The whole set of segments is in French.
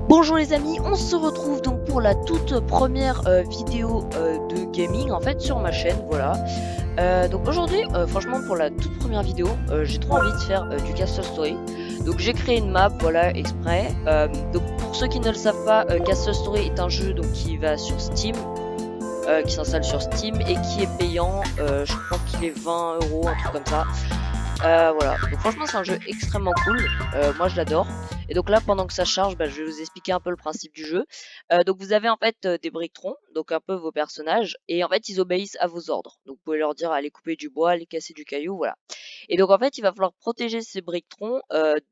Bonjour les amis, on se retrouve donc pour la toute première vidéo de gaming en fait sur ma chaîne, voilà. Donc aujourd'hui, franchement pour la toute première vidéo, j'ai trop envie de faire du Castle Story. Donc j'ai créé une map, voilà, exprès. Donc pour ceux qui ne le savent pas, Castle Story est un jeu donc qui va sur Steam, qui s'installe sur Steam et qui est payant. Je crois qu'il est 20 €, un truc comme ça. Voilà, donc franchement c'est un jeu extrêmement cool, moi je l'adore. Et donc là pendant que ça charge, je vais vous expliquer un peu le principe du jeu. Donc vous avez en fait des bricktons, donc un peu vos personnages, et en fait ils obéissent à vos ordres. Donc vous pouvez leur dire allez couper du bois, allez casser du caillou, voilà. Et donc en fait il va falloir protéger ces bricktons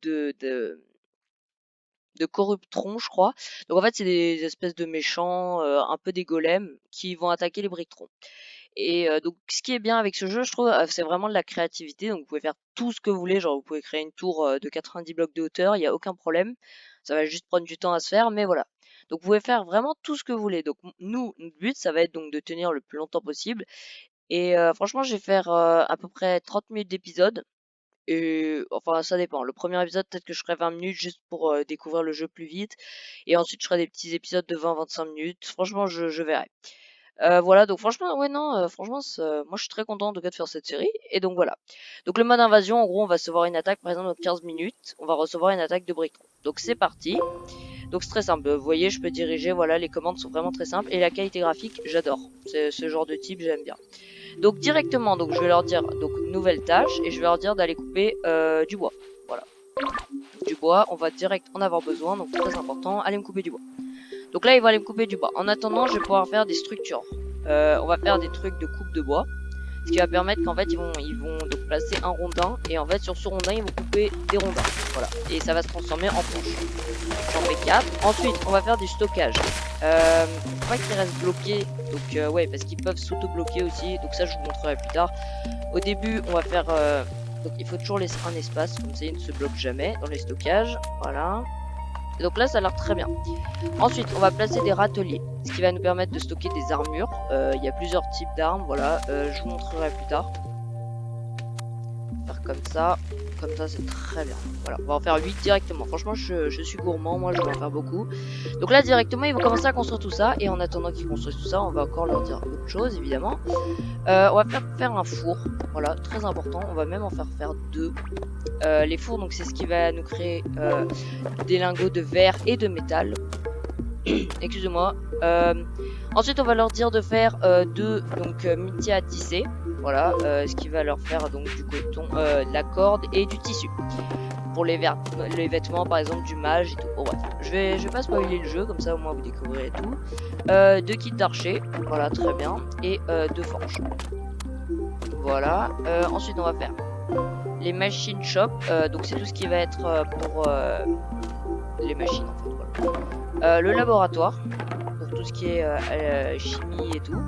de corruptrons, je crois. Donc en fait c'est des espèces de méchants, un peu des golems, qui vont attaquer les bricktons. Et donc ce qui est bien avec ce jeu, je trouve, c'est vraiment de la créativité. Donc vous pouvez faire tout ce que vous voulez, genre vous pouvez créer une tour de 90 blocs de hauteur, il y a aucun problème. Ça va juste prendre du temps à se faire, mais voilà. Donc vous pouvez faire vraiment tout ce que vous voulez. Donc nous, notre but, ça va être donc de tenir le plus longtemps possible. Et franchement, je vais faire à peu près 30 minutes d'épisode. Et enfin, ça dépend. Le premier épisode, peut-être que je ferai 20 minutes juste pour découvrir le jeu plus vite. Et ensuite, je ferai des petits épisodes de 20-25 minutes. Franchement, je verrai. Voilà, donc franchement, ouais, non, franchement, moi je suis très content en tout cas de faire cette série. Et donc voilà. Donc le mode invasion, en gros, on va recevoir une attaque, par exemple, dans 15 minutes, on va recevoir une attaque de Brickron. Donc c'est parti. Donc c'est très simple. Vous voyez, je peux diriger, voilà, les commandes sont vraiment très simples. Et la qualité graphique, j'adore. C'est ce genre de type, j'aime bien. Donc directement, donc je vais leur dire, donc nouvelle tâche, et je vais leur dire d'aller couper du bois. Voilà. Du bois, on va direct en avoir besoin, donc très important, allez me couper du bois. Donc là, ils vont aller me couper du bois. En attendant, je vais pouvoir faire des structures. On va faire des trucs de coupe de bois. Ce qui va permettre qu'en fait, ils vont donc placer un rondin. Et en fait, sur ce rondin, ils vont couper des rondins. Voilà. Et ça va se transformer en planche. J'en fais 4. Ensuite, on va faire du stockage. Faut pas qu'ils restent bloqués. Donc, ouais, parce qu'ils peuvent s'auto-bloquer aussi. Donc ça, je vous montrerai plus tard. Au début, on va faire... donc, il faut toujours laisser un espace. Comme ça, ils ne se bloquent jamais dans les stockages. Voilà. Et donc là, ça a l'air très bien. Ensuite, on va placer des râteliers, ce qui va nous permettre de stocker des armures. Il y a plusieurs types d'armes, voilà. Je vous montrerai plus tard. Faire comme ça c'est très bien. Voilà, on va en faire 8 directement. Franchement, je suis gourmand, moi je vais en faire beaucoup. Donc là, directement, ils vont commencer à construire tout ça. Et en attendant qu'ils construisent tout ça, on va encore leur dire autre chose, évidemment. On va faire un four, voilà, très important. On va même en faire 2. Les fours, donc c'est ce qui va nous créer des lingots de verre et de métal. Excusez-moi. Ensuite, on va leur dire de faire 2 métiers à tisser. Voilà, ce qui va leur faire donc du coton, de la corde et du tissu. Pour les vêtements, par exemple, du mage et tout. Bon, bref, je vais pas spoiler le jeu, comme ça au moins vous découvrirez tout. 2 kits d'archer, voilà, très bien. Et 2 forges. Voilà. Ensuite, on va faire les machine shop. Donc, c'est tout ce qui va être pour les machines, en fait. Voilà. Le laboratoire, pour tout ce qui est chimie et tout.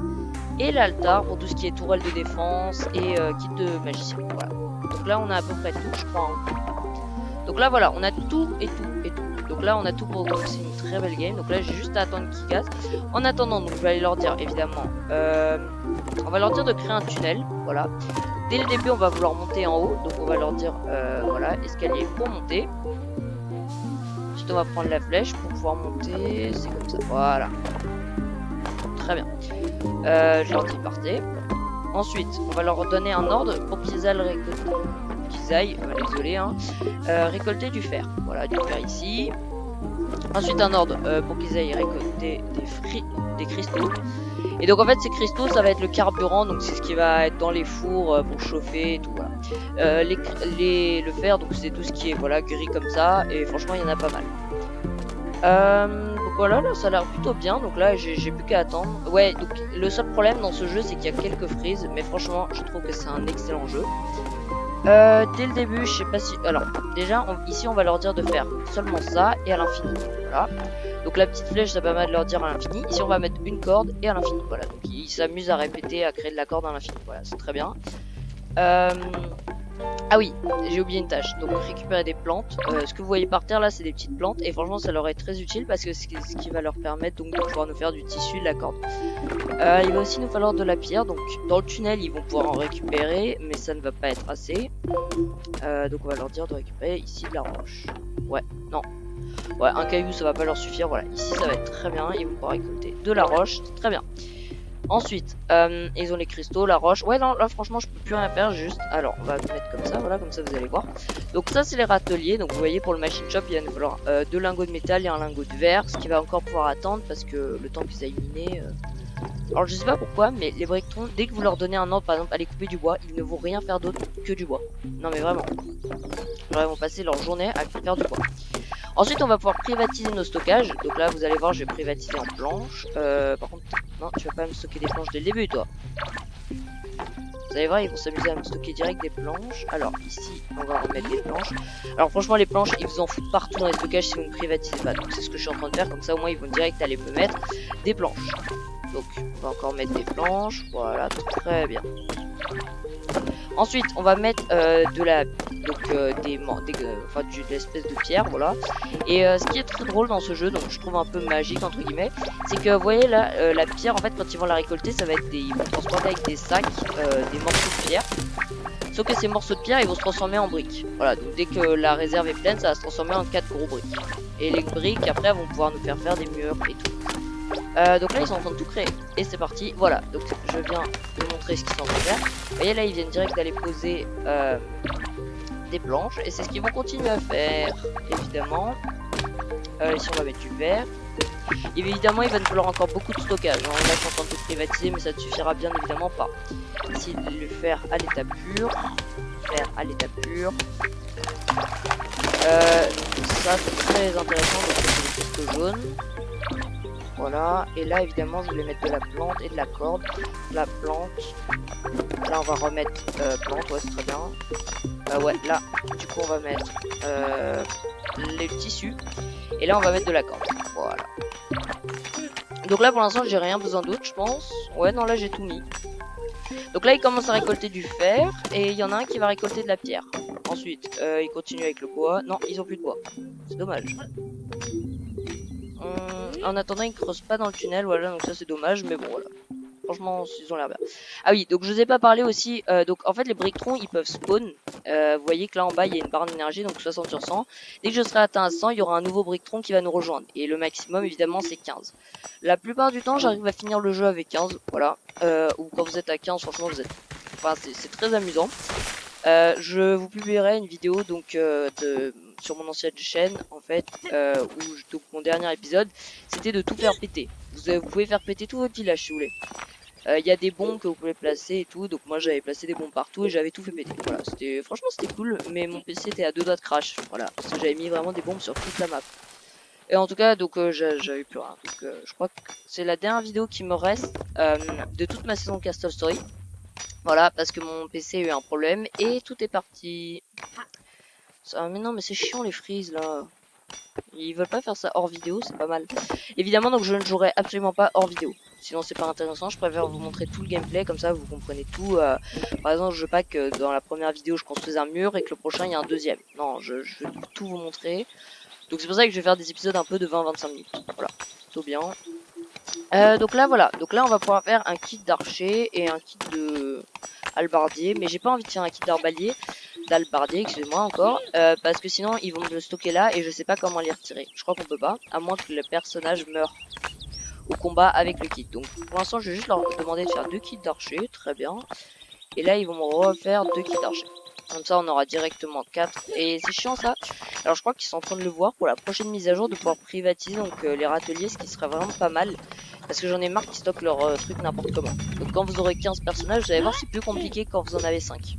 Et l'altar, pour tout ce qui est tourelle de défense et kit de magicien. Voilà. Donc là, on a à peu près tout, je crois. Hein. Donc là, voilà, on a tout et tout et tout. Donc là, on a tout pour commencer une très belle game. Donc là, j'ai juste à attendre qu'ils cassent. En attendant, donc je vais aller leur dire, évidemment, on va leur dire de créer un tunnel. Voilà. Dès le début, on va vouloir monter en haut. Donc on va leur dire, voilà, escalier pour monter. Ensuite, on va prendre la flèche pour pouvoir monter. C'est comme ça. Voilà. Très bien. Je leur dis partez. Ensuite, on va leur donner un ordre pour qu'ils aillent désolé, hein, récolter du fer. Voilà, du fer ici. Ensuite, un ordre pour qu'ils aillent récolter des cristaux. Et donc en fait, ces cristaux, ça va être le carburant. Donc c'est ce qui va être dans les fours pour chauffer et tout. Voilà. Le fer, donc c'est tout ce qui est voilà gris comme ça. Et franchement, il y en a pas mal. Donc voilà, là ça a l'air plutôt bien. Donc là j'ai plus qu'à attendre. Ouais, donc le seul problème dans ce jeu, c'est qu'il y a quelques frises. Mais franchement, je trouve que c'est un excellent jeu. Dès le début, je sais pas si... Alors, déjà, ici on va leur dire de faire seulement ça et à l'infini. Voilà. Donc la petite flèche, ça permet de leur dire à l'infini. Ici on va mettre une corde et à l'infini. Voilà, donc ils s'amusent à répéter, à créer de la corde à l'infini. Voilà, c'est très bien. Ah oui, j'ai oublié une tâche. Donc récupérer des plantes. Ce que vous voyez par terre là, c'est des petites plantes. Et franchement, ça leur est très utile parce que c'est ce qui va leur permettre donc de pouvoir nous faire du tissu, de la corde. Il va aussi nous falloir de la pierre. Donc dans le tunnel, ils vont pouvoir en récupérer, mais ça ne va pas être assez. Donc on va leur dire de récupérer ici de la roche. Ouais, non. Ouais, un caillou ça va pas leur suffire. Voilà, ici ça va être très bien. Ils vont pouvoir récolter de la roche, c'est très bien. Ensuite, ils ont les cristaux, la roche. Ouais, non, là franchement, je peux plus rien faire. Juste, alors, on va mettre comme ça, voilà, comme ça vous allez voir. Donc, ça, c'est les râteliers. Donc, vous voyez, pour le machine shop, il y a nous falloir 2 lingots de métal et un lingot de verre. Ce qui va encore pouvoir attendre parce que le temps qu'ils aillent miner. Alors, je sais pas pourquoi, mais les brictrons, dès que vous leur donnez un ordre, par exemple, aller couper du bois, ils ne vont rien faire d'autre que du bois. Non, mais vraiment. Genre, ils vont passer leur journée à faire du bois. Ensuite, on va pouvoir privatiser nos stockages. Donc là, vous allez voir, je vais privatiser en planches. Par contre, non, tu vas pas me stocker des planches dès le début, toi. Vous allez voir, ils vont s'amuser à me stocker direct des planches. Alors, ici, on va remettre des planches. Alors, franchement, les planches, ils vous en foutent partout dans les stockages si vous ne privatisez pas. Donc, c'est ce que je suis en train de faire. Comme ça, au moins, ils vont direct aller me mettre des planches. Donc, on va encore mettre des planches. Voilà, très bien. Ensuite, on va mettre de la, donc de l'espèce de pierre, voilà. Et ce qui est très drôle dans ce jeu, donc je trouve un peu magique entre guillemets, c'est que vous voyez là, la pierre, en fait, quand ils vont la récolter, ça va être ils vont transporter avec des sacs, des morceaux de pierre. Sauf que ces morceaux de pierre, ils vont se transformer en briques. Voilà, donc dès que la réserve est pleine, ça va se transformer en 4 gros briques. Et les briques, après, vont pouvoir nous faire des murs et tout. Donc là ils sont en train de tout créer et c'est parti, voilà, donc je viens de montrer ce qu'ils sont en train de faire. Vous voyez là ils viennent direct d'aller poser des planches et c'est ce qu'ils vont continuer à faire évidemment. Ici on va mettre du verre. Et évidemment il va nous falloir encore beaucoup de stockage, hein. Là je suis en train de tout privatiser mais ça ne suffira bien évidemment pas. Ici le fer à l'état pur, fer à l'état pur. Ça c'est très intéressant, donc c'est des cristaux jaunes. Voilà, et là évidemment je voulais mettre de la plante et de la corde. La plante, là on va remettre plante, ouais c'est très bien. Ouais, là du coup on va mettre les tissus. Et là on va mettre de la corde, voilà. Donc là pour l'instant j'ai rien besoin d'autre je pense. Ouais non là j'ai tout mis. Donc là ils commencent à récolter du fer. Et il y en a un qui va récolter de la pierre. Ensuite ils continuent avec le bois. Non ils ont plus de bois, c'est dommage. En attendant, ils creusent pas dans le tunnel, voilà, donc ça c'est dommage, mais bon, voilà. Franchement, ils ont l'air bien. Ah oui, donc je vous ai pas parlé aussi, donc en fait les brictrons, ils peuvent spawn. Vous voyez que là en bas, il y a une barre d'énergie, donc 60 sur 100. Dès que je serai atteint à 100, il y aura un nouveau brictron qui va nous rejoindre. Et le maximum, évidemment, c'est 15. La plupart du temps, j'arrive à finir le jeu avec 15, voilà. Ou quand vous êtes à 15, franchement, vous êtes... Enfin, c'est très amusant. Je vous publierai une vidéo, donc, sur mon ancienne chaîne en fait donc mon dernier épisode c'était de tout faire péter. Vous pouvez faire péter tout votre village si vous voulez. Il y a des bombes que vous pouvez placer et tout, donc moi j'avais placé des bombes partout et j'avais tout fait péter. Voilà, franchement c'était cool, mais mon PC était à 2 doigts de crash, voilà, parce que j'avais mis vraiment des bombes sur toute la map. Et en tout cas donc j'avais plus rien, donc je crois que c'est la dernière vidéo qui me reste de toute ma saison Castle Story. Voilà, parce que mon PC a eu un problème et tout est parti. Mais non mais c'est chiant les freezes là. Ils veulent pas faire ça hors vidéo, c'est pas mal. Évidemment donc je ne jouerai absolument pas hors vidéo. Sinon c'est pas intéressant, je préfère vous montrer tout le gameplay, comme ça vous comprenez tout. Par exemple je veux pas que dans la première vidéo je construise un mur et que le prochain il y a un deuxième. Non, je veux tout vous montrer. Donc c'est pour ça que je vais faire des épisodes un peu de 20-25 minutes. Voilà, plutôt bien. Donc là voilà, donc là on va pouvoir faire un kit d'archer et un kit de halbardier. Mais j'ai pas envie de faire un kit d'albardier, excusez-moi encore, parce que sinon ils vont me le stocker là et je sais pas comment les retirer. Je crois qu'on peut pas, à moins que le personnage meure au combat avec le kit. Donc pour l'instant je vais juste leur demander de faire 2 kits d'archer, très bien. Et là ils vont me refaire 2 kits d'archer. Comme ça on aura directement 4. Et c'est chiant ça. Alors je crois qu'ils sont en train de le voir pour la prochaine mise à jour, de pouvoir privatiser donc les râteliers, ce qui serait vraiment pas mal. Parce que j'en ai marre qu'ils stockent leurs trucs n'importe comment. Donc quand vous aurez 15 personnages, vous allez voir c'est plus compliqué que quand vous en avez 5.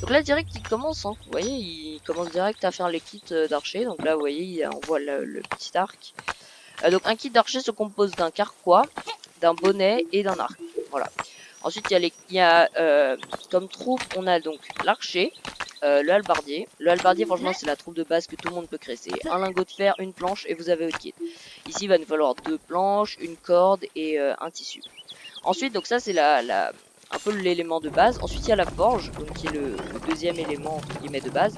Donc là direct il commence, hein. Vous voyez, il commence direct à faire les kits d'archer. Donc là vous voyez, on voit le petit arc. Donc un kit d'archer se compose d'un carquois, d'un bonnet et d'un arc. Voilà. Ensuite il y a comme troupe on a donc l'archer, le halbardier. Le halbardier franchement c'est la troupe de base que tout le monde peut créer. C'est un lingot de fer, une planche et vous avez votre kit. Ici il va nous falloir 2 planches, une corde et un tissu. Ensuite donc ça c'est un peu l'élément de base. Ensuite il y a la forge, donc qui est le deuxième élément entre guillemets de base,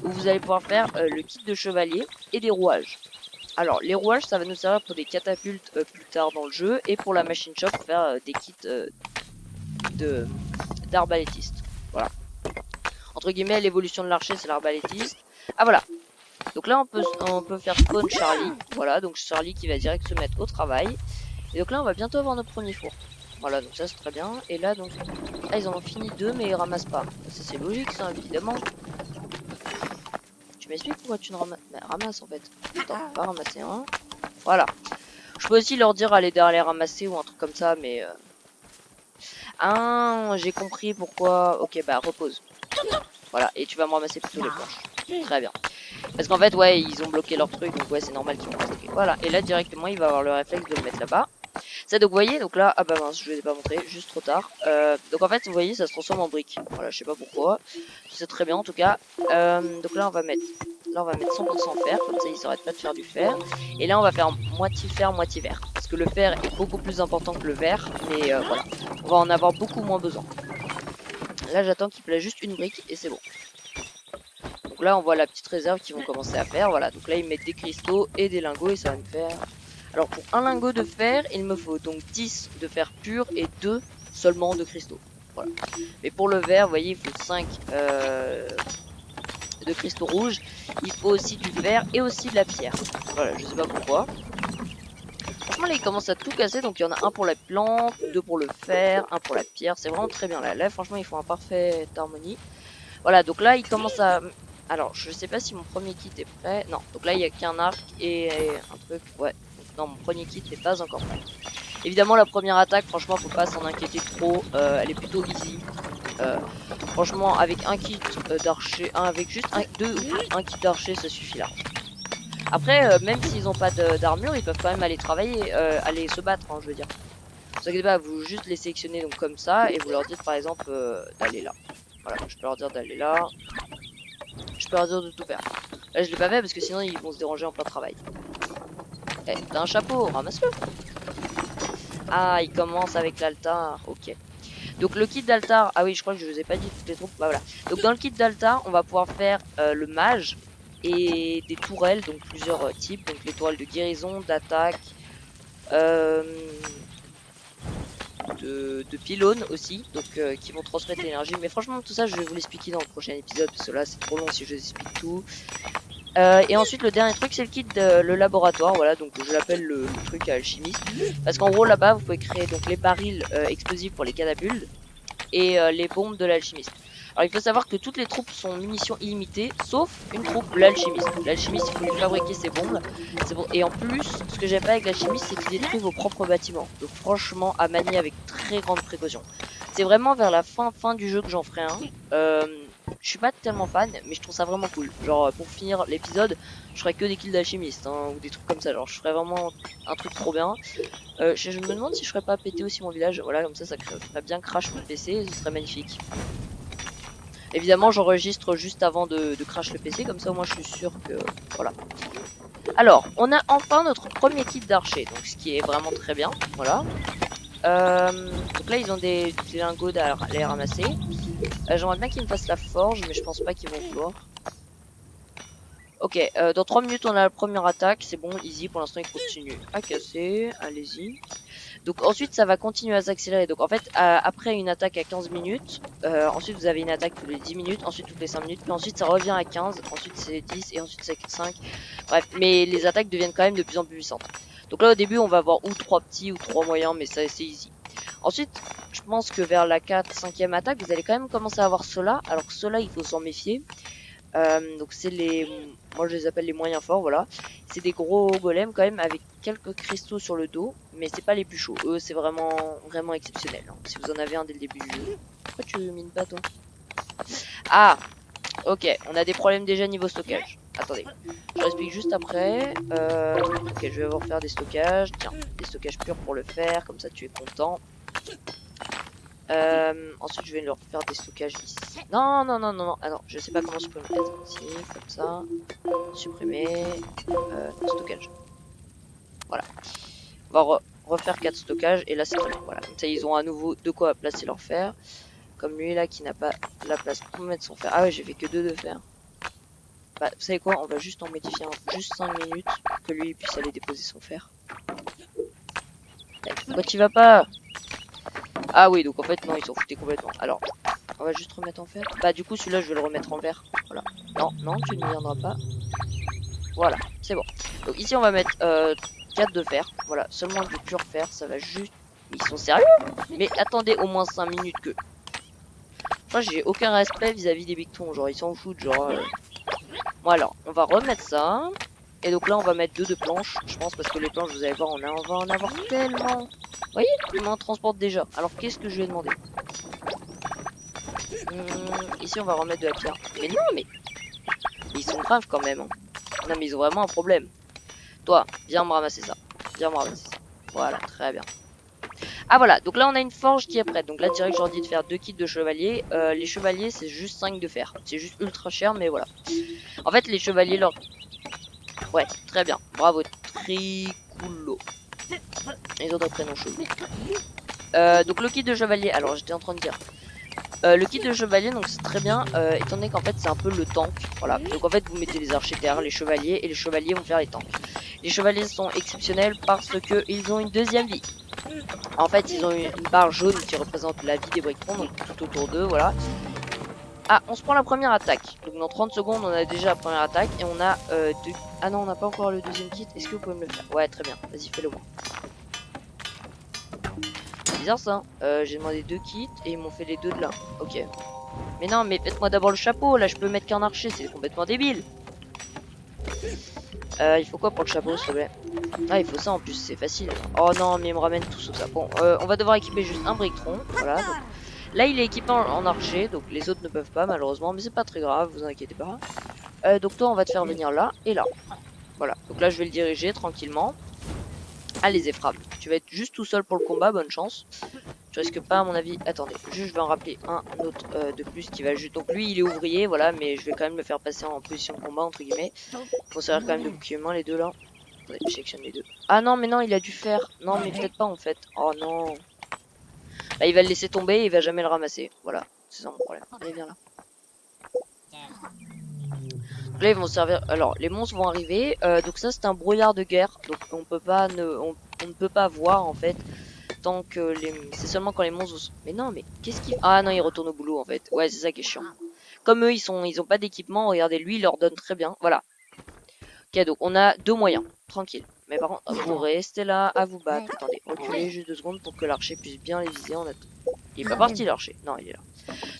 où vous allez pouvoir faire le kit de chevalier et des rouages. Alors les rouages ça va nous servir pour des catapultes plus tard dans le jeu, et pour la machine shop pour faire des kits d'arbalétiste. Voilà. Entre guillemets l'évolution de l'archer c'est l'arbalétiste. Ah voilà. Donc là on peut faire spawn Charlie. Voilà, donc Charlie qui va direct se mettre au travail. Et donc là on va bientôt avoir notre premier four. Voilà, donc ça c'est très bien. Et là donc, ah ils en ont fini 2 mais ils ramassent pas. Ça c'est logique ça évidemment. Tu m'expliques pourquoi tu ne ramasses? Bah, ramasse en fait. Attends, on va ramasser un. Voilà. Je peux aussi leur dire d'aller ramasser ou un truc comme ça, mais... Ah, j'ai compris pourquoi. Ok, bah repose. Voilà, et tu vas me ramasser plutôt les planches. Très bien. Parce qu'en fait, ouais, ils ont bloqué leur truc, donc ouais, c'est normal qu'ils vont bloquer. Voilà, et là directement, il va avoir le réflexe de le mettre là-bas. Ça, donc vous voyez, donc là, ah bah mince, je ne vous ai pas montré, juste trop tard. Donc en fait, vous voyez, ça se transforme en brique. Voilà, je sais pas pourquoi. C'est très bien en tout cas. Donc là, on va mettre 100% fer, comme ça, ils s'arrêtent pas de faire du fer. Et là, on va faire moitié fer, moitié verre. Parce que le fer est beaucoup plus important que le verre, mais voilà, on va en avoir beaucoup moins besoin. Là, j'attends qu'il plaise juste une brique et c'est bon. Donc là, on voit la petite réserve qu'ils vont commencer à faire. Voilà, donc là, ils mettent des cristaux et des lingots et ça va me faire... Alors, pour un lingot de fer, il me faut donc 10 de fer pur et 2 seulement de cristaux. Voilà. Mais pour le verre, vous voyez, il faut 5 de cristaux rouges. Il faut aussi du verre et aussi de la pierre. Voilà, je sais pas pourquoi. Franchement, là, ils commencent à tout casser. Donc, il y en a un pour la plante, 2 pour le fer, 1 pour la pierre. C'est vraiment très bien. Là, franchement, ils font un parfait harmonie. Voilà, donc là, ils commencent à... Alors, je sais pas si mon premier kit est prêt. Non, donc là, il n'y a qu'un arc et un truc. Ouais, non, mon premier kit n'est pas encore prêt. Évidemment, la première attaque, franchement, faut pas s'en inquiéter trop. Elle est plutôt easy. Franchement, avec un kit d'archer, avec juste un kit d'archer, ça suffit là. Après, même s'ils n'ont pas d'armure, ils peuvent quand même aller travailler, aller se battre, hein, je veux dire. Ne vous inquiétez pas, vous juste les sélectionnez donc comme ça et vous leur dites par exemple d'aller là. Voilà, je peux leur dire d'aller là. Je peux leur dire de tout faire. Là, je l'ai pas fait parce que sinon ils vont se déranger en plein travail. Eh, t'as un chapeau, ramasse-le. Ah, il commence avec l'altar, ok. Donc le kit d'altar, ah oui, je crois que je vous ai pas dit toutes les troupes, bah voilà. Donc dans le kit d'altar, on va pouvoir faire le mage et des tourelles, donc plusieurs types. Donc les tourelles de guérison, d'attaque, de pylônes aussi, donc qui vont transmettre l'énergie. Mais franchement, tout ça, je vais vous l'expliquer dans le prochain épisode, parce que là, c'est trop long si je vous explique tout. Et ensuite, le dernier truc, c'est le kit le laboratoire. Voilà, donc je l'appelle le truc à alchimiste. Parce qu'en gros, là-bas, vous pouvez créer donc les barils explosifs pour les catapultes et les bombes de l'alchimiste. Alors, il faut savoir que toutes les troupes sont munitions illimitées, sauf une troupe, l'alchimiste. L'alchimiste, il faut lui fabriquer ses bombes. Bon. Et en plus, ce que j'aime pas avec l'alchimiste, c'est qu'il détruit vos propres bâtiments. Donc, franchement, à manier avec très grande précaution. C'est vraiment vers la fin du jeu que j'en ferai un. Je suis pas tellement fan, mais je trouve ça vraiment cool. Genre, pour finir l'épisode, je ferai que des kills d'alchimiste, hein, ou des trucs comme ça. Genre, je ferai vraiment un truc trop bien. Je me demande si je ferais pas péter aussi mon village. Voilà, comme ça ferait bien crash mon PC, ce serait magnifique. Évidemment, j'enregistre juste avant de crash le PC, comme ça au moins je suis sûr que... Voilà. Alors, on a enfin notre premier kit d'archer, donc ce qui est vraiment très bien. Voilà. Donc là, ils ont des lingots à les ramasser. J'aimerais bien qu'ils me fassent la forge, mais je pense pas qu'ils vont vouloir. Ok, dans 3 minutes, on a la première attaque. C'est bon, easy. Pour l'instant, il continue à casser. Allez-y. Donc ensuite, ça va continuer à s'accélérer. Donc en fait, après une attaque à 15 minutes, ensuite vous avez une attaque tous les 10 minutes, ensuite toutes les 5 minutes, puis ensuite ça revient à 15, ensuite c'est 10 et ensuite c'est 5. Bref, mais les attaques deviennent quand même de plus en plus puissantes. Donc là au début, on va avoir ou 3 petits ou 3 moyens, mais ça c'est easy. Ensuite, je pense que vers la 4-5e attaque, vous allez quand même commencer à avoir ceux-là, alors que ceux-là, il faut s'en méfier. Donc c'est moi je les appelle les moyens forts, voilà. C'est des gros golems quand même avec quelques cristaux sur le dos, mais c'est pas les plus chauds. Eux c'est vraiment exceptionnel, hein, si vous en avez un dès le début du jeu. Pourquoi tu mines pas toi? Ah, ok, on a des problèmes déjà niveau stockage. Attendez, je explique juste après. Ok, je vais refaire des stockages. Tiens, des stockages purs pour le faire, comme ça tu es content. Ensuite, je vais leur faire des stockages ici. Non. Ah non, je sais pas comment supprimer. Ici, comme ça. Supprimer. Stockage. Voilà. On va refaire 4 stockages. Et là, c'est très bien. Voilà. Comme ça, ils ont à nouveau de quoi placer leur fer. Comme lui, là, qui n'a pas la place pour mettre son fer. Ah ouais, j'ai fait que 2 de fer. Bah, vous savez quoi? On va juste en modifier juste 5 minutes. Pour que lui, il puisse aller déposer son fer. Pourquoi tu vas pas? Ah oui, donc en fait, non, ils s'en foutaient complètement. Alors, on va juste remettre en fer. Bah, du coup, celui-là, je vais le remettre en vert. Voilà. Non, tu ne viendras pas. Voilà, c'est bon. Donc ici on va mettre 4 de fer. Voilà, seulement du pur fer, ça va juste... Mais ils sont sérieux? Mais attendez au moins 5 minutes que... Moi j'ai aucun respect vis-à-vis des bictons, genre ils s'en foutent, genre... Bon alors, on va remettre ça. Et donc là on va mettre 2 de planches, je pense, parce que les planches, vous allez voir, on va en avoir tellement... Vous voyez, il m'en transporte déjà. Alors qu'est-ce que je vais demander? Ici on va remettre de la pierre. Mais non, mais ils sont graves quand même. Hein. Non mais ils ont vraiment un problème. Toi, viens me ramasser ça. Viens me ramasser ça. Voilà, très bien. Ah voilà, donc là on a une forge qui est prête. Donc là direct j'ai dit de faire 2 kits de chevaliers. Les chevaliers c'est juste 5 de fer. C'est juste ultra cher mais voilà. En fait les chevaliers leur... Ouais, très bien. Bravo. Triculo. Les autres prénoms chelous. Donc le kit de chevalier, alors j'étais en train de dire... le kit de chevalier donc c'est très bien étant donné qu'en fait c'est un peu le tank. Voilà, donc en fait vous mettez les archers terre, les chevaliers et les chevaliers vont faire les tanks. Les chevaliers sont exceptionnels parce que ils ont une deuxième vie. En fait ils ont une barre jaune qui représente la vie des briquetons, donc tout autour d'eux, voilà. Ah, on se prend la première attaque. Donc dans 30 secondes on a déjà la première attaque et on a deux... Ah non on n'a pas encore le deuxième kit, est-ce que vous pouvez me le faire? Ouais très bien, vas-y fais-le moi. Bizarre ça, j'ai demandé 2 kits et ils m'ont fait les 2 de là. Ok. Mais non, mais faites-moi d'abord le chapeau, là je peux mettre qu'un archer, c'est complètement débile. Il faut quoi pour le chapeau s'il te plaît? Ah il faut ça en plus, c'est facile. Oh non mais il me ramène tout sauf ça. Bon, on va devoir équiper juste un briquetron, voilà. Donc, là il est équipé en archer, donc les autres ne peuvent pas malheureusement, mais c'est pas très grave, vous inquiétez pas. Donc toi on va te faire venir là et là. Voilà, donc là je vais le diriger tranquillement. Allez Zéphram, tu vas être juste tout seul pour le combat, bonne chance. Je risque pas à mon avis. Attendez, juste je vais en rappeler un autre de plus qui va juste. Donc lui il est ouvrier, voilà, mais je vais quand même le faire passer en position de combat entre guillemets. Faut servir quand même de bouclier humain les deux là. Attendez, je sélectionne les deux. Ah non mais non il a dû faire. Non mais peut-être pas en fait. Oh non. Là il va le laisser tomber et il va jamais le ramasser. Voilà, c'est ça mon problème. Allez viens là. Donc là ils vont servir. Alors les monstres vont arriver. Donc ça c'est un brouillard de guerre. Donc on peut pas on ne peut pas voir en fait. Tant que les... C'est seulement quand les monstres... Mais non, mais qu'est-ce qu'il... Ah non, ils retournent au boulot, en fait. Ouais, c'est ça qui est chiant. Comme eux, ils ont pas d'équipement, regardez, lui, il leur donne très bien. Voilà. Ok, donc on a 2 moyens. Tranquille. Mais par contre, vous restez là à vous battre. Attendez, reculez juste 2 secondes pour que l'archer puisse bien les viser. Il est pas parti, l'archer. Non, il est là.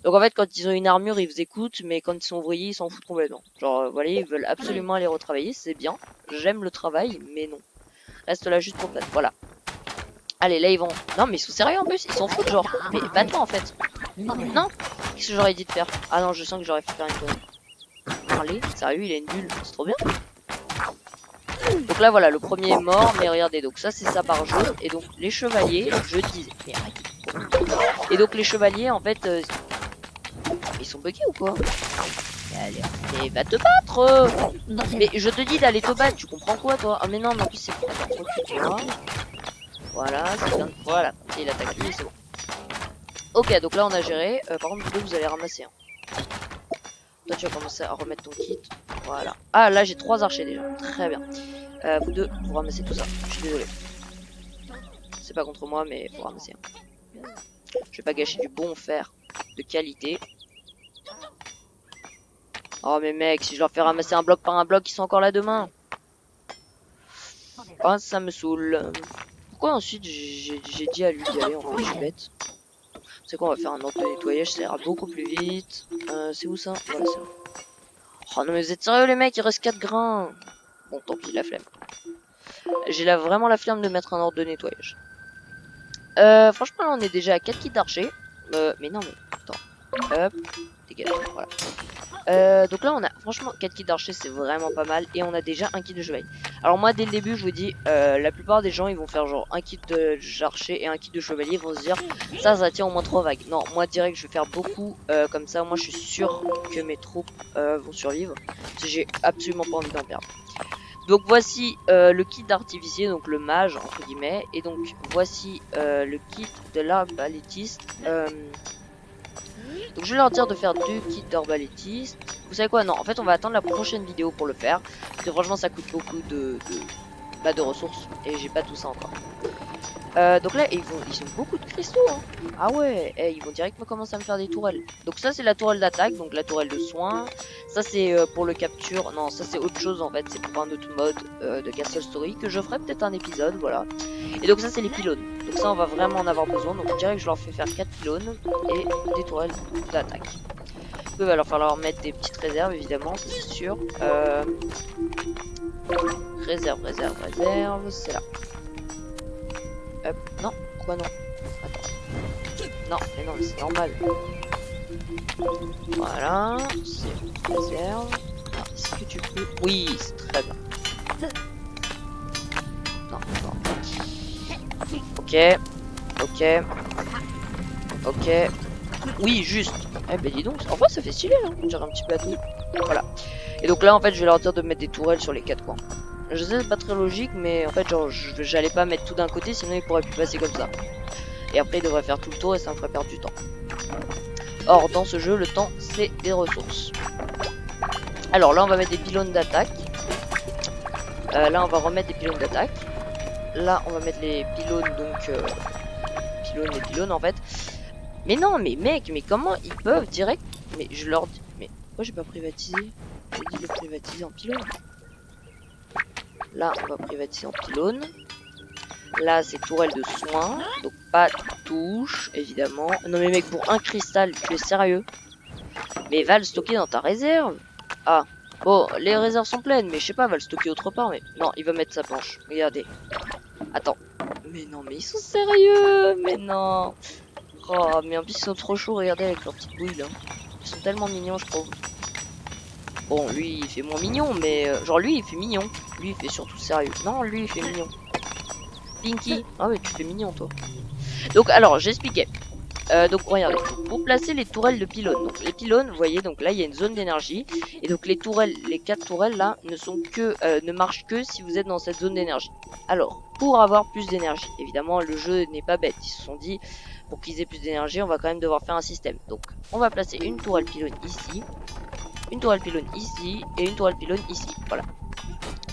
Donc en fait, quand ils ont une armure, ils vous écoutent, mais quand ils sont ouvriers, ils s'en foutent complètement. Genre, voilà, ils veulent absolument aller retravailler, c'est bien. J'aime le travail, mais non. Reste là juste pour battre. Voilà. Allez, là ils vont... Non mais ils sont sérieux en plus, ils s'en foutent genre. Mais bats-toi en fait. Non. Qu'est-ce que j'aurais dit de faire? Ah non, je sens que j'aurais fait faire une connerie. Parler, sérieux, il a une bulle, c'est trop bien. Donc là voilà, le premier est mort, mais regardez, donc ça c'est sa barre jaune. Et donc les chevaliers, je disais... Mais arrête. Et donc les chevaliers en fait... Ils sont buggés ou quoi? Mais va te battre. Mais je te dis d'aller te battre, tu comprends quoi toi? Ah mais non, mais en plus c'est... Attends, recule-toi. Voilà, c'est bien. Voilà, il attaque lui, c'est bon. Ok, donc là on a géré. Par contre, vous deux, vous allez ramasser. Hein. Toi, tu vas commencer à remettre ton kit. Voilà. Ah, là j'ai 3 archers déjà. Très bien. Vous deux, vous ramassez tout ça. Je suis désolé. C'est pas contre moi, mais faut ramasser. Hein. Je vais pas gâcher du bon fer de qualité. Oh, mais mec, si je leur fais ramasser un bloc par un bloc, ils sont encore là demain. Oh, ça me saoule. Pourquoi ensuite j'ai dit à lui d'y aller en fait, je suis bête. C'est quoi, on va faire un ordre de nettoyage, ça ira beaucoup plus vite. C'est où ça? Voilà, c'est là. Oh non mais vous êtes sérieux les mecs, il reste 4 grains. Bon tant pis, la flemme. J'ai vraiment la flemme de mettre un ordre de nettoyage. Franchement là on est déjà à 4 kits d'archer. Mais non mais, attends. Hop, dégage, voilà. Donc là on a franchement 4 kits d'archer, c'est vraiment pas mal. Et on a déjà un kit de chevalier. Alors moi dès le début je vous dis, la plupart des gens ils vont faire genre un kit d'archer et un kit de chevalier. Ils vont se dire ça tient au moins 3 vagues. Non, moi direct je vais faire beaucoup, comme ça moi je suis sûr que mes troupes vont survivre. Parce que j'ai absolument pas envie d'en perdre. Donc voici le kit d'artificier, donc le mage entre guillemets. Et donc voici le kit de l'arbalétiste. Donc je vais leur dire de faire 2 kits d'arbalétiste. Vous savez quoi? Non, en fait on va attendre la prochaine vidéo pour le faire. Parce que franchement ça coûte beaucoup de ressources. Et j'ai pas tout ça encore. Donc là, ils ont beaucoup de cristaux. Hein. Ah ouais, ils vont directement commencer à me faire des tourelles. Donc ça, c'est la tourelle d'attaque, donc la tourelle de soin. Ça, c'est pour le capture. Non, ça, c'est autre chose en fait. C'est pour un autre mode de Castle Story que je ferai peut-être un épisode, voilà. Et donc ça, c'est les pylônes. Donc ça, on va vraiment en avoir besoin. Donc je dirais que je leur fais faire 4 pylônes et des tourelles d'attaque. Il va leur falloir mettre des petites réserves, évidemment, c'est sûr. Réserve, c'est là. Hop, non, pourquoi non? Attends. Non, mais non, mais c'est normal. Voilà, c'est réserve. Ah, est-ce que tu peux? Oui, c'est très bien. Non, non. Ok. Oui, juste. Eh ben dis donc, en vrai ça fait stylé là, on dirait un petit plateau. Voilà. Et donc là en fait je vais leur dire de mettre des tourelles sur les 4 coins. Je sais c'est pas très logique mais en fait genre j'allais pas mettre tout d'un côté sinon ils pourraient plus passer comme ça. Et après ils devraient faire tout le tour et ça me ferait perdre du temps. Or dans ce jeu le temps c'est des ressources. Alors là on va mettre des pylônes d'attaque. Là on va remettre des pylônes d'attaque. Là on va mettre les pylônes donc les pylônes en fait. Mais non, mais mec, mais comment ils peuvent direct? Mais je leur dis, mais pourquoi j'ai pas privatisé? J'ai dit de le privatiser en pylône. Là, on va privatiser en pylône. Là, c'est tourelle de soins, donc pas de touche, évidemment. Non mais mec, pour un cristal, tu es sérieux? Mais va le stocker dans ta réserve. Ah, bon, les réserves sont pleines, mais je sais pas, va le stocker autre part. Mais non, il va mettre sa planche. Regardez. Attends. Mais non, mais ils sont sérieux? Mais non. Oh, mais en plus ils sont trop chauds, regardez avec leurs petites bouilles là. Ils sont tellement mignons, je trouve. Bon, lui il fait moins mignon, mais genre lui il fait mignon. Lui il fait surtout sérieux. Non, lui il fait mignon. Pinky. Ah ouais, tu fais mignon toi. Donc alors, j'expliquais. Donc regardez, pour placer les tourelles de pylônes. Donc les pylônes, vous voyez, donc là il y a une zone d'énergie. Et donc les tourelles, les 4 tourelles là, ne marchent que si vous êtes dans cette zone d'énergie. Alors, pour avoir plus d'énergie, évidemment le jeu n'est pas bête. Ils se sont dit, pour qu'ils aient plus d'énergie, on va quand même devoir faire un système. Donc on va placer une tourelle pylône ici, une tourelle pylône ici, et une tourelle pylône ici. Voilà.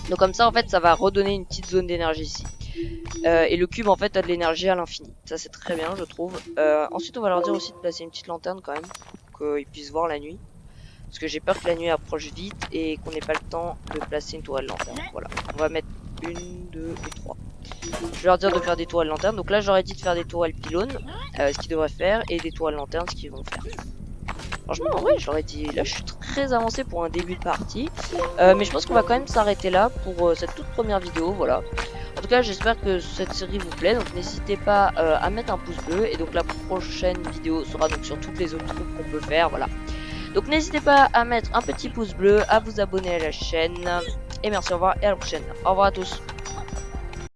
Donc comme ça en fait ça va redonner une petite zone d'énergie ici. Et le cube en fait a de l'énergie à l'infini. Ça c'est très bien je trouve. Ensuite on va leur dire aussi de placer une petite lanterne quand même. Pour qu'ils puissent voir la nuit. Parce que j'ai peur que la nuit approche vite et qu'on n'ait pas le temps de placer une tourelle lanterne. Voilà. On va mettre 1, 2 et 3. Je vais leur dire de faire des tourelles lanternes. Donc là j'aurais dit de faire des tourelles pylônes. Ce qu'ils devraient faire. Et des tourelles lanternes ce qu'ils vont faire. Franchement, en vrai, je leur ai dit, là je suis très avancé pour un début de partie. Mais je pense qu'on va quand même s'arrêter là pour cette toute première vidéo, voilà. En tout cas, j'espère que cette série vous plaît, donc n'hésitez pas à mettre un pouce bleu. Et donc la prochaine vidéo sera donc sur toutes les autres trucs qu'on peut faire, voilà. Donc n'hésitez pas à mettre un petit pouce bleu, à vous abonner à la chaîne. Et merci, au revoir et à la prochaine. Au revoir à tous.